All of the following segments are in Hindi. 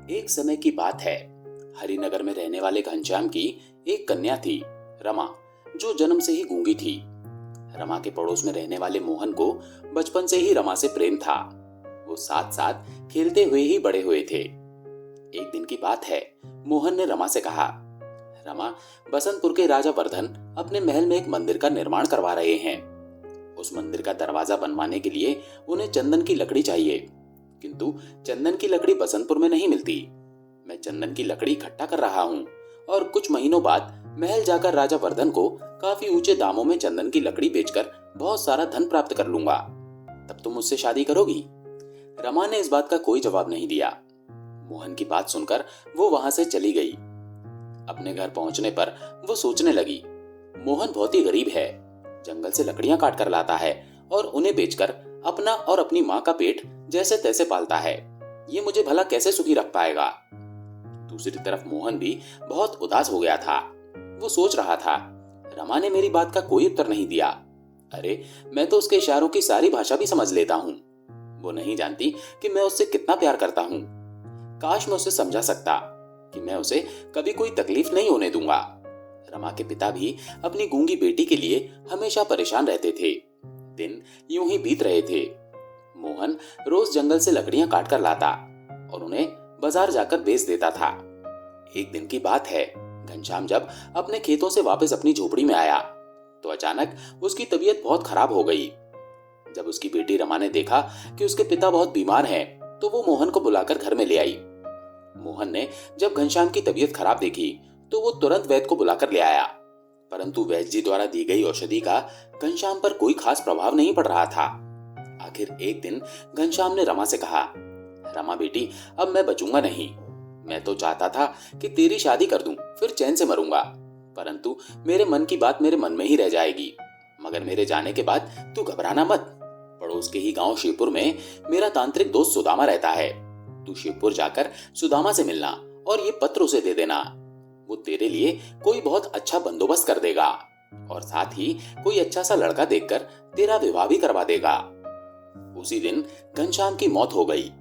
एक समय की बात है। हरिनगर में रहने वाले घनश्याम की एक कन्या थी, रमा, जो जन्म से ही गूंगी थी। रमा के पड़ोस में रहने वाले मोहन को बचपन से ही रमा से प्रेम था। वो साथ साथ खेलते हुए ही बड़े हुए थे। एक दिन की बात है, मोहन ने रमा से कहा, रमा, बसंतपुर के राजा वर्धन अपने महल में एक मंदिर का निर्माण करवा रहे हैं। उस मंदिर का दरवाजा बनवाने के लिए उन्हें चंदन की लकड़ी चाहिए, किंतु चंदन की लकड़ी बसंतपुर में नहीं मिलती। मैं चंदन की लकड़ी इकट्ठा कर रहा हूँ और कुछ महीनों बाद महल जाकर राजा वर्धन को काफी ऊंचे दामों में चंदन की लकड़ी बेचकर बहुत सारा धन प्राप्त कर लूंगा। तब तुम मुझसे शादी करोगी? रमा ने इस बात का कोई जवाब नहीं दिया। मोहन की बात सुनकर वो वहां से चली गई। अपने घर पहुंचने पर वो सोचने लगी, मोहन बहुत ही गरीब है, जंगल से लकड़ियां काट कर लाता है और उन्हें बेचकर अपना और अपनी माँ का पेट जैसे तैसे पालता है। ये मुझे भला कैसे सुखी रख पाएगा? दूसरी तरफ मोहन भी बहुत उदास हो गया था। वो सोच रहा था, रमा ने मेरी बात का कोई उत्तर नहीं दिया। अरे, मैं तो उसके इशारों की सारी भाषा भी समझ लेता हूँ। वो नहीं जानती कि मैं उससे कितना प्यार करता हूँ। काश मैं उसे समझा सकता कि मैं उसे कभी कोई तकलीफ नहीं होने दूंगा। रमा के पिता भी अपनी गूंगी बेटी के लिए हमेशा परेशान रहते थे। दिन यूं ही बीत रहे थे। मोहन रोज जंगल से लकड़ियां काट कर लाता और उन्हें बाजार जाकर बेच देता था। एक दिन की बात है, घनश्याम जब अपने खेतों से वापस अपनी झोपड़ी में आया तो अचानक उसकी तबीयत बहुत खराब हो गई। जब उसकी बेटी रमा ने देखा कि उसके पिता बहुत बीमार हैं, तो वो मोहन को बुलाकर घर में ले आई। मोहन ने जब घनश्याम की तबीयत खराब देखी तो वो तुरंत वैद्य को बुलाकर ले आया, परंतु वैद्य जी द्वारा दी गई औषधि का घनश्याम पर कोई खास प्रभाव नहीं पड़ रहा था। आखिर एक दिन घनश्याम ने रमा से कहा, रमा बेटी, अब मैं बचूंगा नहीं। मैं तो चाहता था कि तेरी शादी कर दूं, फिर चैन से मरूंगा, परंतु मेरे मन की बात मेरे मन में ही रह जाएगी। मगर मेरे जाने के बाद तू घबराना मत। पड़ोस के ही गांव शिवपुर में मेरा तांत्रिक दोस्त सुदामा रहता है। तू शिवपुर जाकर सुदामा से मिलना और ये पत्र उसे दे देना। वो तेरे लिए कोई बहुत अच्छा बंदोबस्त कर देगा और साथ ही कोई अच्छा सा लड़का देखकर तेरा विवाह भी करवा देगा। उसी दिन घनश्याम की मौत हो गई।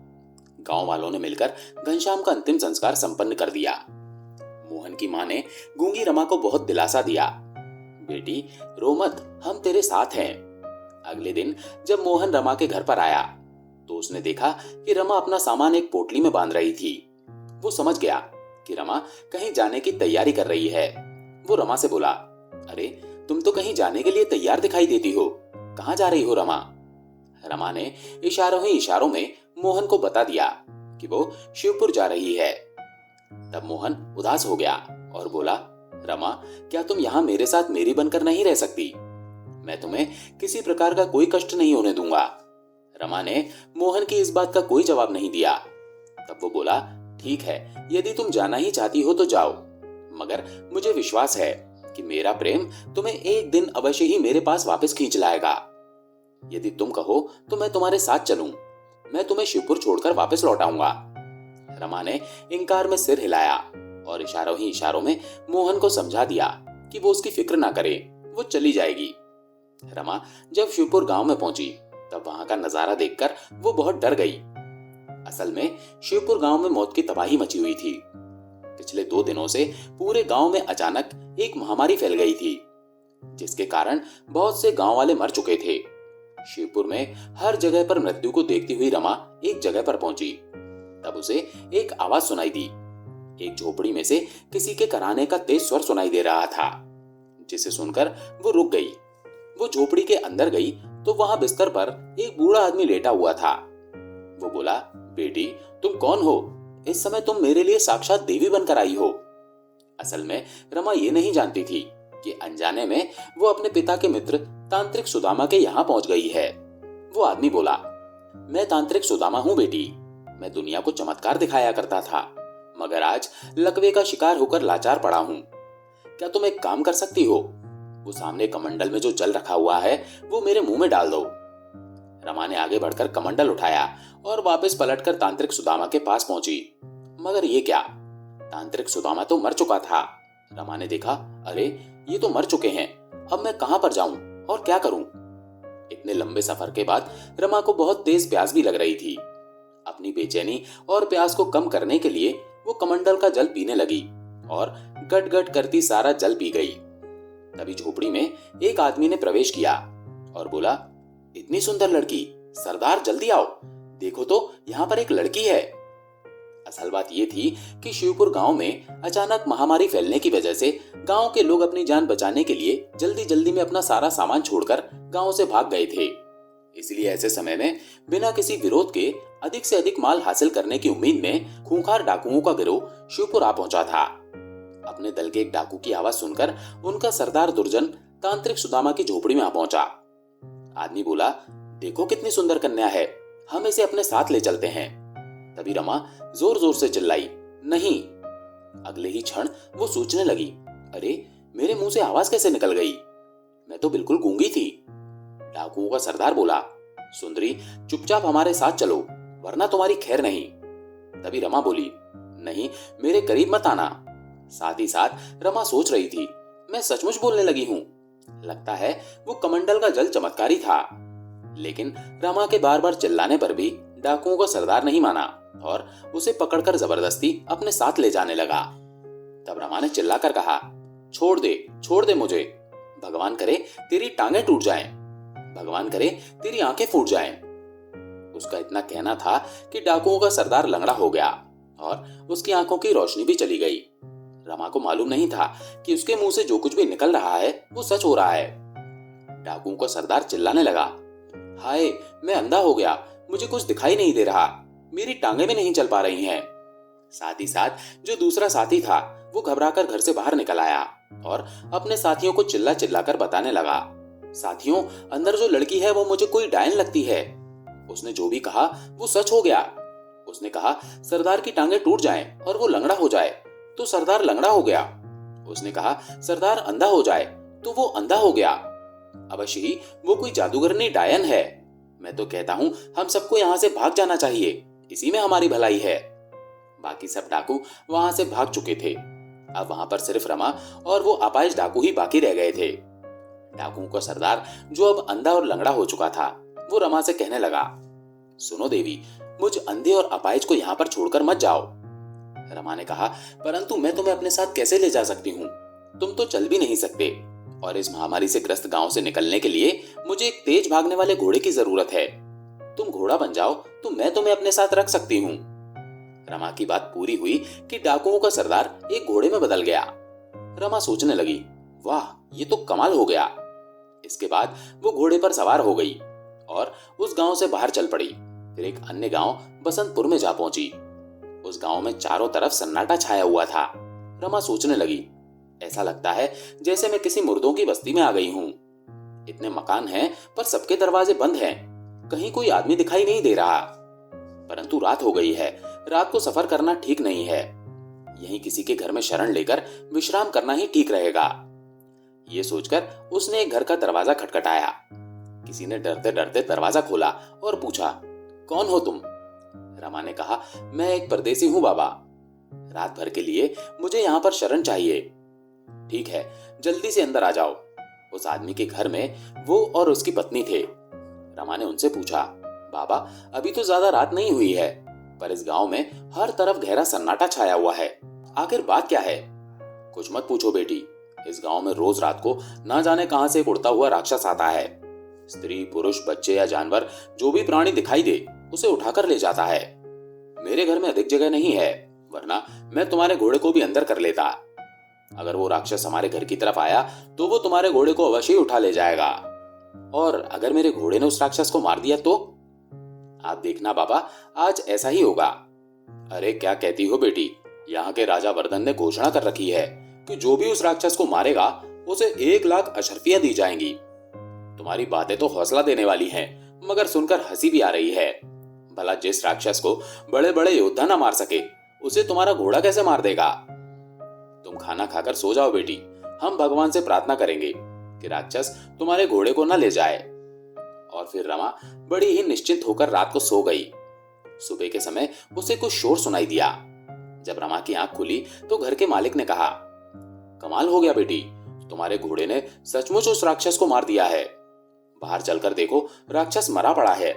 गांव वालों ने मिलकर घनश्याम का अंतिम संस्कार संपन्न कर दिया। मोहन की मां ने गूंगी रमा को बहुत दिलासा दिया, बेटी रो मत, हम तेरे साथ हैं। अगले दिन जब मोहन रमा के घर पर आया तो उसने देखा कि रमा अपना सामान एक पोटली में बांध रही थी। वो समझ गया कि रमा कहीं जाने की तैयारी कर रही है। वो रमा से बोला, अरे, तुम तो कहीं जाने के लिए तैयार दिखाई देती हो, कहाँ जा रही हो रमा? रमा ने इशारों ही इशारों में मोहन को बता दिया कि वो शिवपुर जा रही है। तब मोहन उदास हो गया और बोला, रमा, क्या तुम यहाँ मेरे साथ मेरी बनकर नहीं रह सकती? मैं तुम्हें किसी प्रकार का कोई कष्ट नहीं होने दूंगा। रमा ने मोहन की इस बात का कोई जवाब नहीं दिया। तब वो बोला, ठीक है, यदि तुम जाना ही चाहती हो तो जाओ, मगर मुझे विश्वास है कि मेरा प्रेम तुम्हें एक दिन अवश्य ही मेरे पास वापस खींच लाएगा। यदि तुम कहो तो मैं तुम्हारे साथ चलूं, मैं तुम्हें शिवपुर छोड़कर वापस लौट आऊंगा। रमा ने इंकार में सिर हिलाया और इशारों ही इशारों में मोहन को समझा दिया कि वो उसकी फिक्र ना करे, वो चली जाएगी। रमा जब शिवपुर गांव में पहुंची तब वहां का नजारा देखकर वो बहुत डर गई। असल में शिवपुर गांव में मौत की तबाही मची हुई थी। पिछले 2 दिनों से पूरे गांव में अचानक एक महामारी फैल गई थी, जिसके कारण बहुत से गांव वाले मर चुके थे। शिवपुर में हर जगह पर मृत्यु को देखती हुई रमा एक जगह पर पहुंची। तब उसे एक आवाज सुनाई दी। एक झोपड़ी में से किसी के कराहने का तेज स्वर सुनाई दे रहा था, जिसे सुनकर वो रुक गई। वो झोपड़ी के अंदर गई तो वहां बिस्तर पर एक बूढ़ा आदमी लेटा हुआ था। वो बोला, बेटी, तुम कौन हो? इस समय तुम मेरे लिए साक्षात देवी बनकर आई हो। असल में रमा ये नहीं जानती थी कि अनजाने में वो अपने पिता के मित्र तांत्रिक सुदामा के यहाँ पहुंच गई है। वो आदमी बोला, मैं तांत्रिक सुदामा हूँ बेटी। मैं दुनिया को चमत्कार दिखाया करता था, मगर आज लकवे का शिकार होकर लाचार पड़ा हूँ। क्या तुम एक काम कर सकती हो? वो सामने कमंडल में जो जल रखा हुआ है वो मेरे मुंह में डाल दो। रमा ने आगे बढ़कर कमंडल उठाया और वापस पलटकर तांत्रिक सुदामा के पास पहुंची। मगर ये क्या, तांत्रिक सुदामा तो मर चुका था। रमा ने देखा, अरे, ये तो मर चुके हैं, अब मैं कहां पर जाऊं और क्या करूं? इतने लंबे सफर के बाद रमा को बहुत तेज प्यास भी लग रही थी। अपनी बेचैनी और प्यास को कम करने के लिए वो कमंडल का जल पीने लगी और गट गट करती सारा जल पी गई। तभी झोपड़ी में एक आदमी ने प्रवेश किया और बोला, इतनी सुंदर लड़की, सरदार जल्दी आओ, देखो तो यहाँ पर एक लड़की है। असल बात ये थी कि शिवपुर गांव में अचानक महामारी फैलने की वजह से गांव के लोग अपनी जान बचाने के लिए जल्दी जल्दी में अपना सारा सामान छोड़कर गांव से भाग गए थे। इसलिए ऐसे समय में बिना किसी विरोध के अधिक से अधिक माल हासिल करने की उम्मीद में खूंखार डाकुओं का गिरोह शिवपुर आ पहुंचा था। अपने दल के एक डाकू की आवाज सुनकर उनका सरदार दुर्जन तांत्रिक सुदामा की झोपड़ी में आ पहुंचा। आदमी बोला, देखो कितनी सुंदर कन्या है, हम इसे अपने साथ ले चलते हैं। तभी रमा जोर जोर से चिल्लाई, नहीं। अगले ही क्षण वो सोचने लगी, अरे मेरे मुंह से आवाज कैसे निकल गई, मैं तो बिल्कुल गूंगी थी। डाकुओं का सरदार बोला, सुंदरी चुपचाप हमारे साथ चलो वरना तुम्हारी खैर नहीं। तभी रमा बोली, नहीं, मेरे करीब मत आना। साथ ही साथ रमा सोच रही थी, मैं सचमुच बोलने लगी हूं, लगता है वो कमंडल का जल चमत्कारी था। लेकिन रमा के बार बार चिल्लाने पर भी डाकुओं का सरदार नहीं माना और उसे पकड़कर जबरदस्ती अपने साथ ले जाने लगा। तब रमा ने चिल्लाकर कहा, छोड़ दे मुझे, भगवान करे तेरी टांगे टूट जाएं, भगवान करे तेरी आंखें फूट जाएं। उसका इतना कहना था कि डाकुओं का सरदार लंगड़ा हो गया और उसकी आंखों की रोशनी भी चली गई। रमा को मालूम नहीं था कि उसके मुंह से जो कुछ भी निकल रहा है वो सच हो रहा है। डाकुओं का सरदार चिल्लाने लगा, हाय मैं अंधा हो गया, मुझे कुछ दिखाई नहीं दे रहा, मेरी टांगे भी नहीं चल पा रही हैं। साथ ही साथ जो दूसरा साथी था वो घबराकर घर से बाहर निकल आया और अपने साथियों को चिल्ला चिल्लाकर बताने लगा, साथियों अंदर जो लड़की है वो मुझे कोई डायन लगती है, उसने जो भी कहा वो सच हो गया। उसने कहा सरदार की टांगे टूट जाएं और वो लंगड़ा हो जाए तो सरदार लंगड़ा हो गया, उसने कहा सरदार अंधा हो जाए तो वो अंधा हो गया, अवश्य ही वो कोई जादूगरनी डायन है। मैं तो कहता हूं हम सबको यहाँ से भाग जाना चाहिए, इसी में हमारी भलाई है। बाकी सब डाकू वहां से भाग चुके थे। अब वहां पर सिर्फ रमा और वो अपाहिज डाकू ही बाकी रह गए थे। डाकुओं का सरदार जो अब अंधा और लंगड़ा हो चुका था वो रमा से कहने लगा, सुनो देवी, मुझ अंधे और अपाहिज को यहाँ पर छोड़कर मत जाओ। रमा ने कहा, परंतु मैं तुम्हें अपने साथ कैसे ले जा सकती हूँ, तुम तो चल भी नहीं सकते और इस महामारी से ग्रस्त गांव से निकलने के लिए मुझे एक तेज भागने वाले घोड़े की जरूरत है। तुम घोड़ा बन जाओ तो मैं तुम्हें अपने साथ रख सकती हूँ। रमा की बात पूरी हुई कि डाकुओं का सरदार एक घोड़े में बदल गया। रमा सोचने लगी, वाह ये तो कमाल हो गया। इसके बाद वो घोड़े पर सवार हो गई और उस गांव से बाहर चल पड़ी। फिर एक अन्य गांव बसंतपुर में जा पहुंची। उस गांव में चारों तरफ सन्नाटा छाया हुआ था। रमा सोचने लगी, ऐसा लगता है जैसे मैं किसी मुर्दों की बस्ती में आ गई हूं। इतने मकान हैं पर सबके दरवाजे बंद हैं, कहीं कोई आदमी दिखाई नहीं दे रहा। परंतु रात हो गई है, रात को सफर करना ठीक नहीं है, यहीं किसी के घर में शरण लेकर विश्राम करना ही ठीक रहेगा। ये सोचकर उसने एक घर का दरवाजा खटखटाया। किसी ने डरते डरते दरवाजा खोला और पूछा, कौन हो तुम? रमा ने कहा, मैं एक परदेसी हूं बाबा, रात भर के लिए मुझे यहाँ पर शरण चाहिए। ठीक है, जल्दी से अंदर आ जाओ। उस आदमी के घर में वो और उसकी पत्नी थे। रमा ने उनसे पूछा, बाबा अभी तो ज्यादा रात नहीं हुई है, पर इस गांव में हर तरफ गहरा सन्नाटा छाया हुआ है, आखिर बात क्या है? कुछ मत पूछो बेटी, इस गांव में रोज रात को ना जाने कहां से एक उड़ता हुआ राक्षस आता है। स्त्री पुरुष बच्चे या जानवर जो भी प्राणी दिखाई दे उसे उठाकर ले जाता है। मेरे घर में अधिक जगह नहीं है, वरना मैं तुम्हारे घोड़े को भी अंदर कर लेता। अगर वो राक्षस हमारे घर की तरफ आया तो वो तुम्हारे घोड़े को अवश्य ही उठा ले जाएगा, और अगर मेरे घोड़े ने उस राक्षस को मार दिया तो? आप देखना बाबा, आज ऐसा ही होगा। अरे क्या कहती हो बेटी, यहाँ के राजा वर्धन ने घोषणा कर रखी है कि जो भी उस राक्षस को मारेगा उसे 1 लाख अशर्फियां दी जाएंगी। तुम्हारी बातें तो हौसला देने वाली हैं, मगर सुनकर हंसी भी आ रही है। भला जिस राक्षस को बड़े बड़े योद्धा ना मार सके उसे तुम्हारा घोड़ा कैसे मार देगा? तुम खाना खाकर सो जाओ बेटी, हम भगवान से प्रार्थना करेंगे कि राक्षस तुम्हारे घोड़े को न ले जाए। और फिर रमा बड़ी ही निश्चिंत होकर रात को सो गई। सुबह के समय उसे कुछ शोर सुनाई दिया। जब रमा की आंख खुली तो घर के मालिक ने कहा, कमाल हो गया बेटी, तुम्हारे घोड़े ने सचमुच उस राक्षस को मार दिया है। बाहर चलकर देखो, राक्षस मरा पड़ा है।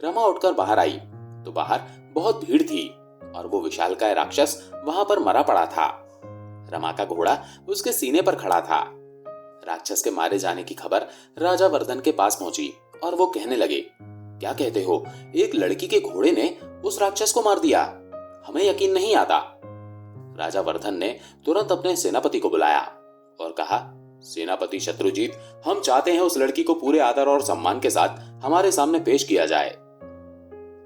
रमा उठकर बाहर आई तो बाहर बहुत भीड़ थी और वो विशालकाय राक्षस वहां पर मरा पड़ा था। रमा का घोड़ा उसके सीने पर खड़ा था। राक्षस के मारे जाने की खबर राजा वर्धन के पास पहुंची और वो कहने लगे, क्या कहते हो, एक लड़की के घोड़े ने उस राक्षस को मार दिया, हमें यकीन नहीं आता। राजा वर्धन ने तुरंत अपने सेनापति को बुलाया और कहा, सेनापति शत्रुजीत, हम चाहते हैं उस लड़की को पूरे आदर और सम्मान के साथ हमारे सामने पेश किया जाए।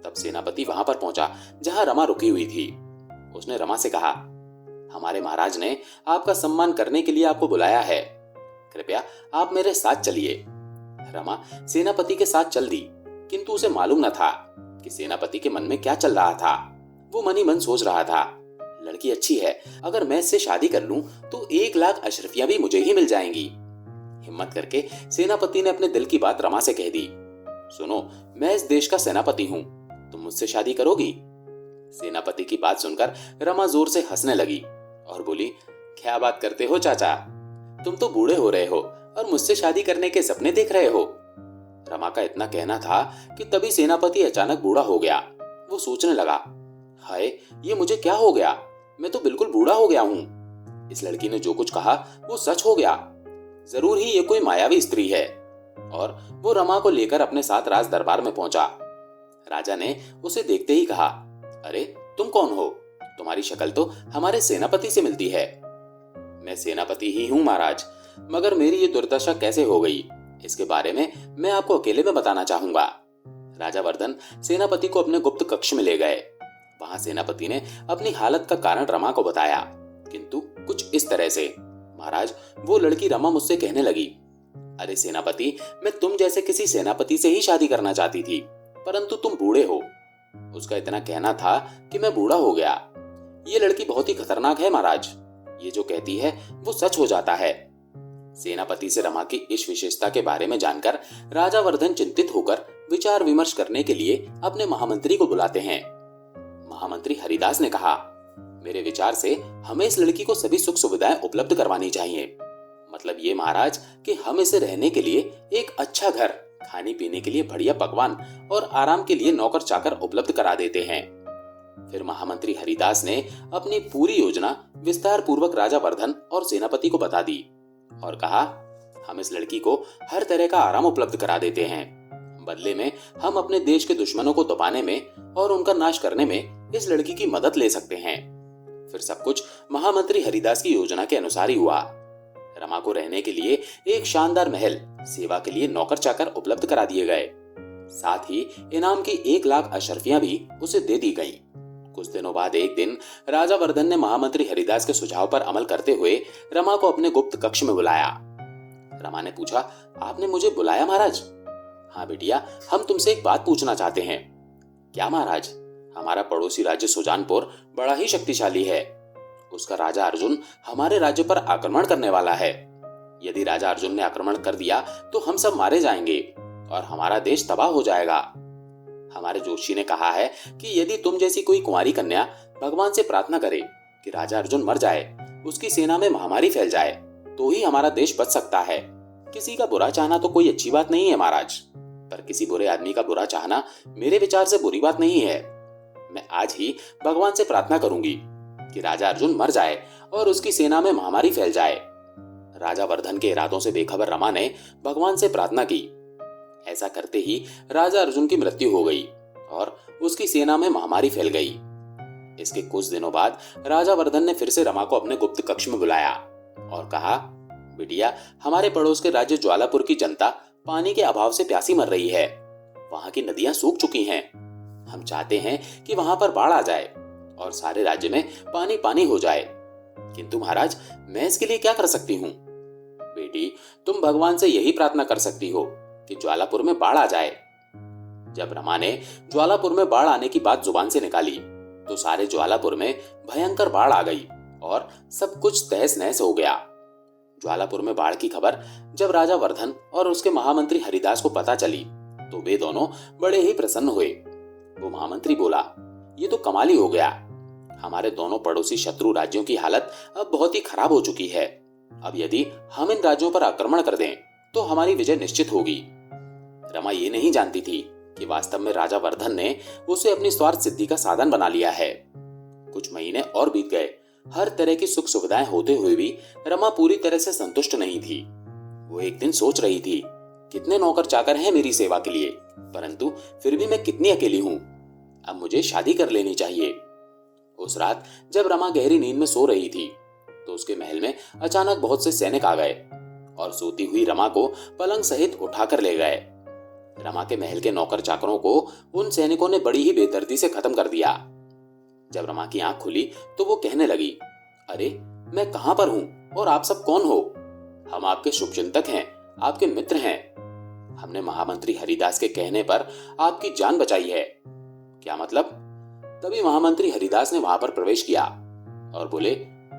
तब सेनापति वहां पर पहुंचा जहां रमा रुकी हुई थी। उसने रमा से कहा, हमारे महाराज ने आपका सम्मान करने के लिए आपको बुलाया है, कृपया आप मेरे साथ चलिए। रमा सेनापति के साथ चल दी, किंतु उसे मालूम न था कि सेनापति के मन में क्या चल रहा था। वो मन ही मन सोच रहा था, लड़की अच्छी है, अगर मैं इससे शादी कर लूं तो 1 लाख अशरफियां भी मुझे ही मिल जाएंगी। हिम्मत करके सेनापति ने अपने दिल की बात रमा से कह दी, सुनो, मैं इस देश का सेनापति हूं, तुम मुझसे शादी करोगी? सेनापति की बात सुनकर रमा जोर से हंसने लगी और बोली, क्या बात करते हो चाचा, तुम तो बूढ़े हो रहे हो और मुझसे शादी करने के सपने देख रहे हो। रमा का इतना कहना था कि तभी सेनापति अचानक बूढ़ा हो गया। वो सोचने लगा, हाय, ये मुझे क्या हो गया, मैं तो बिल्कुल बूढ़ा हो गया हूं। इस लड़की ने जो कुछ कहा वो सच हो गया, जरूर ही ये कोई मायावी स्त्री है। और वो रमा को लेकर अपने साथ राज दरबार में पहुंचा। राजा ने उसे देखते ही कहा, अरे तुम कौन हो, तुम्हारी शक्ल तो हमारे सेनापति से मिलती है। मैं सेनापति ही हूं महाराज, मगर मेरी ये दुर्दशा कैसे हो गई, इसके बारे में मैं आपको अकेले में बताना चाहूंगा। राजा वर्धन सेनापति को अपने गुप्त कक्ष में ले गए। वहां सेनापति ने अपनी हालत का कारण रमा को बताया, किंतु कुछ इस तरह से, महाराज, वो लड़की रमा मुझसे कहने लगी, अरे सेनापति, मैं तुम जैसे किसी सेनापति से ही शादी करना चाहती थी, परंतु तुम बूढ़े हो। उसका इतना कहना था कि मैं बूढ़ा हो गया। ये लड़की बहुत ही खतरनाक है महाराज, ये जो कहती है वो सच हो जाता है। सेनापति से रमा की इस विशेषता के बारे में जानकर राजा वर्धन चिंतित होकर विचार विमर्श करने के लिए अपने महामंत्री को बुलाते हैं। महामंत्री हरिदास ने कहा, मेरे विचार से हमें इस लड़की को सभी सुख सुविधाएं उपलब्ध करवानी चाहिए। मतलब ये महाराज कि हम इसे रहने के लिए एक अच्छा घर, खाने पीने के लिए बढ़िया पकवान और आराम के लिए नौकर चाकर उपलब्ध करा देते हैं। फिर महामंत्री हरिदास ने अपनी पूरी योजना विस्तार पूर्वक राजा वर्धन और सेनापति को बता दी और कहा, हम इस लड़की को हर तरह का आराम उपलब्ध करा देते हैं, बदले में हम अपने देश के दुश्मनों को दबाने में और उनका नाश करने में इस लड़की की मदद ले सकते हैं। फिर सब कुछ महामंत्री हरिदास की योजना के अनुसार ही हुआ। रमा को रहने के लिए एक शानदार महल, सेवा के लिए नौकर चाकर उपलब्ध करा दिए गए। साथ ही इनाम की 1 लाख अशरफियां भी उसे दे दी गईं। कुछ दिनों बाद एक दिन राजा वर्धन ने महामंत्री हरिदास के सुझाव पर अमल करते हुए रमा को अपने गुप्त कक्ष में बुलाया। रमा ने पूछा, आपने मुझे बुलाया महाराज? हाँ बेटिया, हम तुमसे एक बात पूछना चाहते हैं। क्या महाराज? हमारा पड़ोसी राज्य सुजानपुर बड़ा ही शक्तिशाली है। उसका राजा अर्जुन हमारे राज्य पर आक्रमण करने वाला है। यदि राजा अर्जुन ने आक्रमण कर दिया तो हम सब मारे जाएंगे और हमारा देश तबाह हो जाएगा। हमारे जोशी ने कहा है कि यदि तुम जैसी कोई कुंवारी कन्या भगवान से प्रार्थना करे कि राजा अर्जुन मर जाए, उसकी सेना में महामारी फैल जाए, तो ही हमारा देश बच सकता है। किसी का बुरा चाहना तो कोई अच्छी बात नहीं है महाराज, पर किसी बुरे आदमी का बुरा चाहना मेरे विचार से बुरी बात नहीं है। मैं आज ही भगवान से प्रार्थना करूंगी कि राजा अर्जुन मर जाए और उसकी सेना में महामारी फैल जाए। राजा वर्धन के इरादों से बेखबर रमा ने भगवान से प्रार्थना की। ऐसा करते ही राजा अर्जुन की मृत्यु हो गई और उसकी सेना में महामारी फैल गई। इसके कुछ दिनों बाद राजा वर्धन ने फिर से रमा को अपने गुप्त कक्ष में बुलाया और कहा, बिटिया, हमारे पड़ोस के राज्य ज्वालापुर की जनता पानी के अभाव से प्यासी मर रही है। वहां की नदियां सूख चुकी हैं। हम चाहते हैं कि वहां पर बाढ़ आ जाए और सारे राज्य में पानी पानी हो जाए, किंतु महाराज, मैं इसके लिए क्या कर सकती हूँ? बेटी, तुम भगवान से यही प्रार्थना कर सकती हो कि ज्वालापुर में बाढ़ आ जाए। जब रमा ने ज्वालापुर में बाढ़ आने की बात जुबान से निकाली तो सारे ज्वालापुर में भयंकर बाढ़ आ गई और सब कुछ तहस नहस हो गया। ज्वालापुर में बाढ़ की खबर जब राजा वर्धन और उसके महामंत्री हरिदास को पता चली तो वे दोनों बड़े ही प्रसन्न हुए। वो महामंत्री बोला, ये तो कमाल ही हो गया। हमारे दोनों पड़ोसी शत्रु राज्यों की हालत अब बहुत ही खराब हो चुकी है। अब यदि हम इन राज्यों पर आक्रमण कर दें तो हमारी विजय निश्चित होगी। रमा ये नहीं जानती थी कि वास्तव में राजा वर्धन ने उसे अपनी स्वार्थ सिद्धि का साधन बना लिया है। कुछ महीने और बीत गए। हर तरह की सुख सुविधाएं होते हुए भी रमा पूरी तरह से संतुष्ट नहीं थी। वो एक दिन सोच रही थी, कितने नौकर चाकर हैं मेरी सेवा के लिए, परंतु फिर भी मैं कितनी अकेली हूं। अब मुझे शादी कर लेनी चाहिए। उस रात जब रमा गहरी नींद में सो रही थी तो उसके महल में अचानक बहुत से सैनिक आ गए और सोती हुई रमा को पलंग सहित उठाकर ले गए। रमा के महल के नौकर चाकरों को उन सैनिकों ने बड़ी ही बेदर्दी से खत्म कर दिया। जब रमा की आंख खुली तो वो कहने लगी, अरे मैं कहां पर हूं और आप सब कौन हो? हम आपके शुभचिंतक हैं, आपके मित्र हैं। हमने महामंत्री हरिदास के कहने पर आपकी जान बचाई है। क्या मतलब? तभी महामंत्री हरिदास ने वहां पर प्रवेश किया और बोले,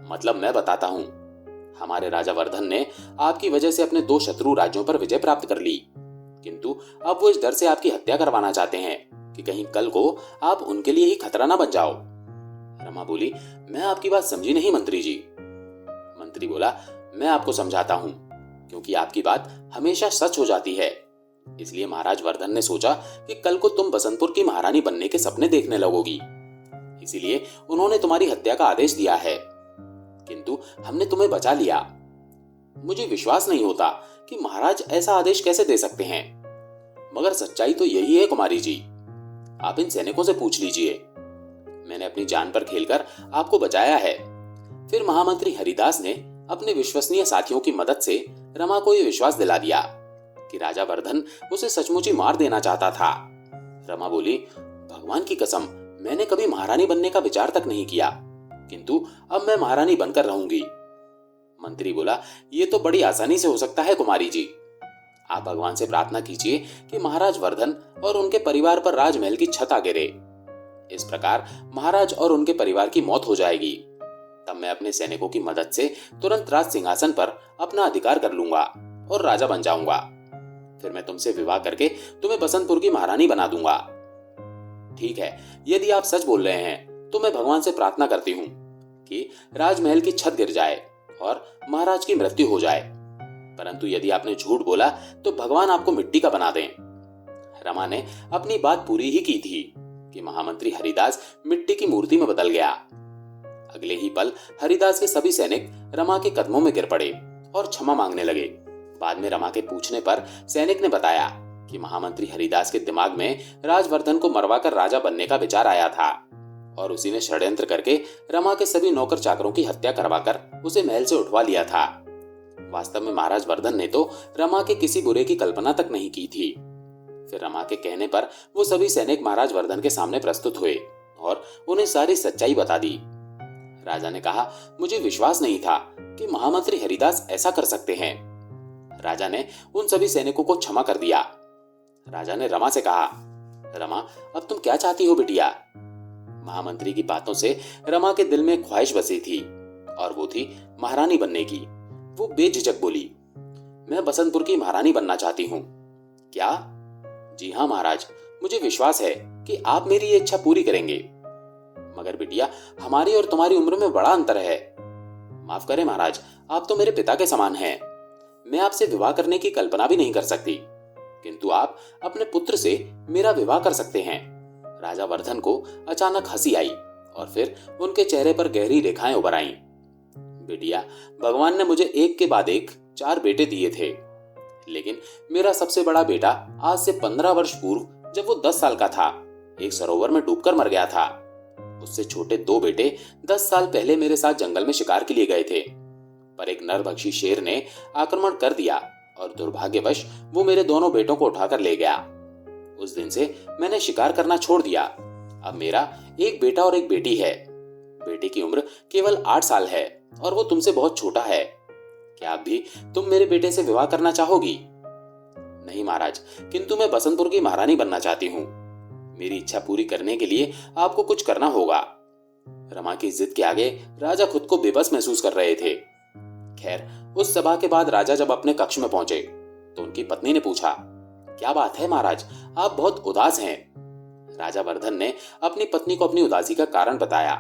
मतलब मैं बताता हूं। हमारे राजा वर्धन ने आपकी वजह से अपने 2 शत्रु राज्यों पर विजय प्राप्त कर ली, किंतु अब वो इस डर से आपकी हत्या करवाना चाहते हैं कि कहीं कल को आप उनके लिए ही खतरा ना बन जाओ। रमा बोली, मैं आपकी बात समझी नहीं मंत्री जी। मंत्री बोला, मैं आपको समझाता हूं, क्योंकि आपकी बात हमेशा सच हो जाती है। इसलिए महाराज वर्धन ने सोचा कि कल को तुम बसंतपुर की महारानी बनने के सपने देखने लगोगी, इसीलिए उन्होंने तुम्हारी हत्या का आदेश दिया है, किंतु हमने तुम्हें बचा लिया। मुझे विश्वास नहीं होता कि महाराज ऐसा आदेश कैसे दे सकते हैं, मगर सच्चाई तो यही है कुमारी जी। आप इन सैनिकों से पूछ लीजिए। मैंने अपनी जान पर खेलकर आपको बचाया है। फिर महामंत्री हरिदास ने अपने विश्वसनीय साथियों की मदद से रमा को यह विश्वास दिला दिया कि राजा वर्धन उसे सचमुच ही मार देना चाहता था। रमा बोली, भगवान की कसम, मैंने कभी महारानी बनने का विचार तक नहीं किया, किंतु अब मैं महारानी बनकर रहूंगी। मंत्री बोला, ये तो बड़ी आसानी से हो सकता है कुमारी जी। आप भगवान से प्रार्थना कीजिए कि महाराज वर्धन और उनके परिवार पर राजमहल की छत आ गिरे। इस प्रकार महाराज और उनके परिवार की मौत हो जाएगी। तब मैं अपने सैनिकों की मदद से तुरंत राज सिंहासन पर अपना अधिकार कर लूंगा और राजा बन जाऊंगा। फिर मैं तुमसे विवाह करके तुम्हें बसंतपुर की महारानी बना दूंगा। ठीक है, यदि आप सच बोल रहे हैं तो मैं भगवान से प्रार्थना करती हूँ कि राजमहल की छत गिर जाए और महाराज की मृत्यु हो जाए, परंतु यदि आपने झूठ बोला तो भगवान आपको मिट्टी का बना दें। रमा ने अपनी बात पूरी ही की थी कि महामंत्री हरिदास मिट्टी की मूर्ति में बदल गया। अगले ही पल हरिदास के सभी सैनिक रमा के कदमों में गिर पड़े और क्षमा मांगने लगे। बाद में रमा के पूछने पर सैनिक ने बताया कि महामंत्री हरिदास के दिमाग में राजवर्धन को मरवाकर राजा बनने का विचार आया था और उसी ने षड्यंत्र करके रमा के सभी नौकर चाकरों की हत्या करवाकर उसे महल से उठवा लिया था। वास्तव में महाराज वर्धन ने तो रमा के किसी बुरे की कल्पना तक नहीं की थी। फिर रमा के कहने पर वो सभी सैनिक महाराज वर्धन के सामने प्रस्तुत हुए और उन्हें सारी सच्चाई बता दी। राजा ने कहा, मुझे विश्वास नहीं था कि महामंत्री हरिदास ऐसा कर सकते हैं। राजा ने उन सभी सैनिकों को क्षमा कर दिया। राजा ने रमा से कहा, रमा, अब तुम क्या चाहती हो बिटिया? महामंत्री की बातों से रमा के दिल में ख्वाहिश बसी थी और वो थी महारानी बनने की। वो बेझिझक बोली, मैं बसंतपुर की महारानी बनना चाहती हूँ। क्या? जी हाँ महाराज, मुझे विश्वास है कि आप मेरी ये इच्छा पूरी करेंगे। मगर बिटिया, हमारी और तुम्हारी उम्र में बड़ा अंतर है। माफ करें महाराज, आप तो मेरे पिता के समान हैं। मैं आपसे विवाह करने की कल्पना भी नहीं कर सकती, किंतु आप अपने पुत्र से मेरा विवाह कर सकते हैं। राजा वर्धन को अचानक हंसी आई और फिर उनके चेहरे पर गहरी रेखाएं उभर आईं। बेटिया, भगवान ने मुझे एक के बाद एक 4 बेटे दिए थे, लेकिन मेरा सबसे बड़ा बेटा आज से 15 वर्ष पूर्व जब वो 10 साल का था, एक सरोवर में डूबकर मर गया था। उससे छोटे 2 बेटे 10 साल पहले मेरे साथ जंगल में शिकार के लिए गए थे, पर एक नरभक्षी शेर ने आक्रमण कर दिया और दुर्भाग्यवश वो मेरे दोनों बेटों को उठाकर ले गया। उस दिन से मैंने शिकार करना छोड़ दिया। अब मेरा एक बेटा और एक बेटी है। बेटे की उम्र केवल 8 साल है और वो तुमसे बहुत छोटा है। क्या अब भी तुम मेरे बेटे से विवाह करना चाहोगी? नहीं महाराज, किंतु मैं बसंतपुर की महारानी बनना चाहती हूँ। मेरी इच्छा पूरी करने के लिए आपको कुछ करना होगा। रमा की जिद के आगे राजा खुद को बेबस महसूस कर रहे थे। खैर, उस सभा के बाद राजा जब अपने कक्ष में पहुंचे तो उनकी पत्नी ने पूछा, क्या बात है महाराज, आप बहुत उदास हैं। राजा वर्धन ने अपनी पत्नी को अपनी उदासी का कारण बताया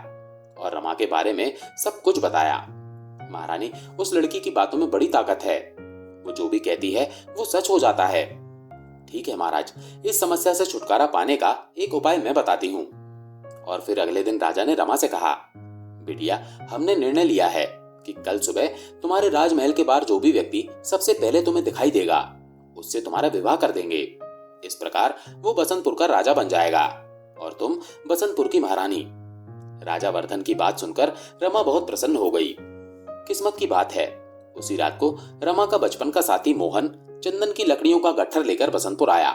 और रमा के बारे में सब कुछ बताया। महारानी, उस लड़की की बातों में बड़ी ताकत है। वो जो भी कहती है वो सच हो जाता है। ठीक है महाराज, इस समस्या से छुटकारा पाने का एक उपाय मैं बताती हूँ। और फिर अगले दिन राजा ने रमा से कहा, बिटिया, हमने निर्णय लिया है कि कल सुबह तुम्हारे राजमहल के बाहर जो भी व्यक्ति सबसे पहले तुम्हें दिखाई देगा, उससे तुम्हारा विवाह कर देंगे। इस प्रकार वो बसंतपुर का राजा बन जाएगा और तुम बसंतपुर की महारानी। राजा वर्धन की बात सुनकर रमा बहुत प्रसन्न हो गई। किस्मत की बात है, उसी रात को रमा का बचपन का साथी मोहन चंदन की लकड़ियों का गट्ठर लेकर बसंतपुर आया।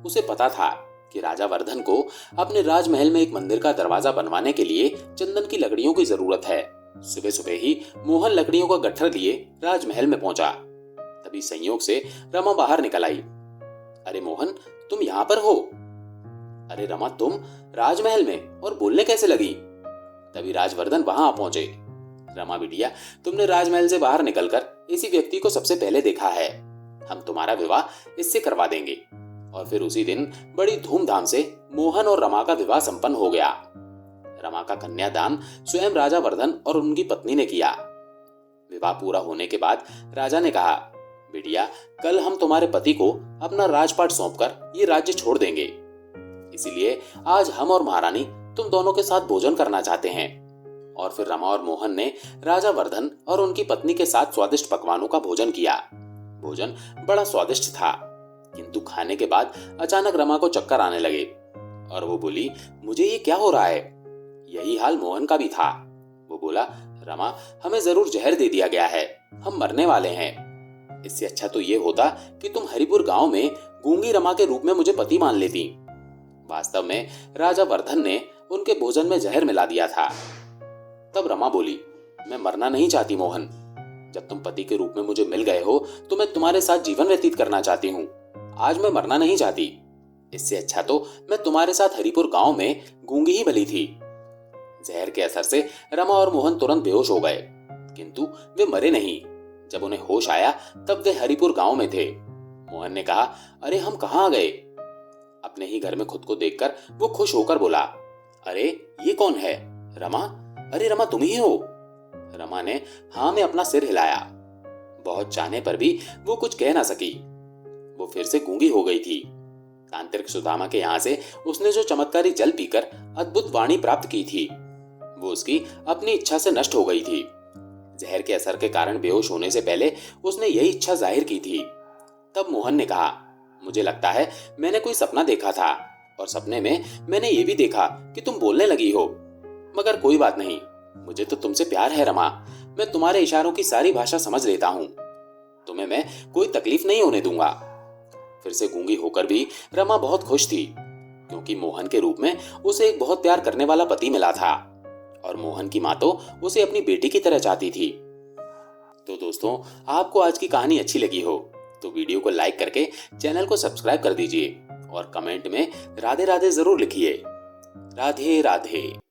उसे पता था कि राजा वर्धन को अपने राजमहल में एक मंदिर का दरवाजा बनवाने के लिए चंदन की लकड़ियों की जरूरत है। सुबह सुबह ही मोहन लकड़ियों का गट्ठर लिए राजमहल में पहुंचा। तभी संयोग से रमा बाहर निकल आई। अरे मोहन, तुम यहाँ पर हो? अरे रमा, तुम राजमहल में और बोलने कैसे लगी? तभी राजवर्धन वहां आ पहुंचे। रमा बिटिया, तुमने राजमहल से बाहर निकलकर इसी व्यक्ति को सबसे पहले देखा है। हम तुम्हारा विवाह इससे करवा देंगे। और फिर उसी दिन बड़ी धूमधाम से मोहन और रमा का विवाह संपन्न हो गया। रमा का कन्यादान स्वयं राजा वर्धन और उनकी पत्नी ने किया। विवाह पूरा होने के बाद राजा ने कहा, बिटिया, कल हम तुम्हारे पति को अपना राजपाट सौंपकर ये राज्य छोड़ देंगे। इसीलिए आज हम और महारानी तुम दोनों के साथ भोजन करना चाहते हैं। और फिर रमा और मोहन ने राजा वर्धन और उनकी पत्नी के साथ स्वादिष्ट पकवानों का भोजन किया। भोजन बड़ा स्वादिष्ट था, किंतु खाने के बाद अचानक रमा को चक्कर आने लगे और वो बोली, मुझे ये क्या हो रहा है? यही हाल मोहन का भी था। वो बोला, रमा, हमें जरूर जहर दे दिया गया है, हम मरने वाले हैं। इससे अच्छा तो ये होता कि तुम हरिपुर गांव में गूंगी रमा के रूप में मुझे पति मान लेती। वास्तव में राजा वर्धन ने उनके भोजन में जहर मिला दिया था। तब रमा बोली, मैं मरना नहीं चाहती मोहन। जब तुम पति के रूप में मुझे मिल गए हो तो मैं तुम्हारे साथ जीवन व्यतीत करना चाहती हूँ। आज मैं मरना नहीं चाहती। इससे अच्छा तो मैं तुम्हारे साथ हरिपुर गांव में गूंगी ही भली थी। जहर के असर से रमा और मोहन तुरंत बेहोश हो गए, किंतु वे मरे नहीं। जब उन्हें होश आया तब वे हरिपुर गांव में थे। मोहन ने कहा, अरे हम कहाँ आ गए? अपने ही घर में खुद को देखकर वो खुश होकर बोला, अरे ये कौन है? रमा, अरे रमा, तुम ही हो? रमा ने हाँ में अपना सिर हिलाया। बहुत चाहने पर भी वो कुछ कह ना सकी। वो फिर से गूंगी हो गई थी। तांत्रिक सुदामा के यहाँ से उसने जो चमत्कारी जल पीकर अद्भुत वाणी प्राप्त की थी, वो उसकी अपनी इच्छा से नष्ट हो गई थी। जहर के असर के कारण बेहोश होने से पहले उसने यही इच्छा जाहिर की थी। तब मोहन ने कहा, मुझे लगता है मैंने कोई सपना देखा था और सपने में मैंने ये भी देखा कि तुम बोलने लगी हो। मगर कोई बात नहीं, मुझे तो तुमसे प्यार है रमा। मैं तुम्हारे इशारों की सारी भाषा समझ लेता हूँ। तुम्हें मैं कोई तकलीफ नहीं होने दूंगा। फिर से गूंगी होकर भी रमा बहुत खुश थी, क्योंकि मोहन के रूप में उसे एक बहुत प्यार करने वाला पति मिला था और मोहन की माँ तो उसे अपनी बेटी की तरह चाहती थी। तो दोस्तों, आपको आज की कहानी अच्छी लगी हो तो वीडियो को लाइक करके चैनल को सब्सक्राइब कर दीजिए और कमेंट में राधे राधे जरूर लिखिए। राधे राधे।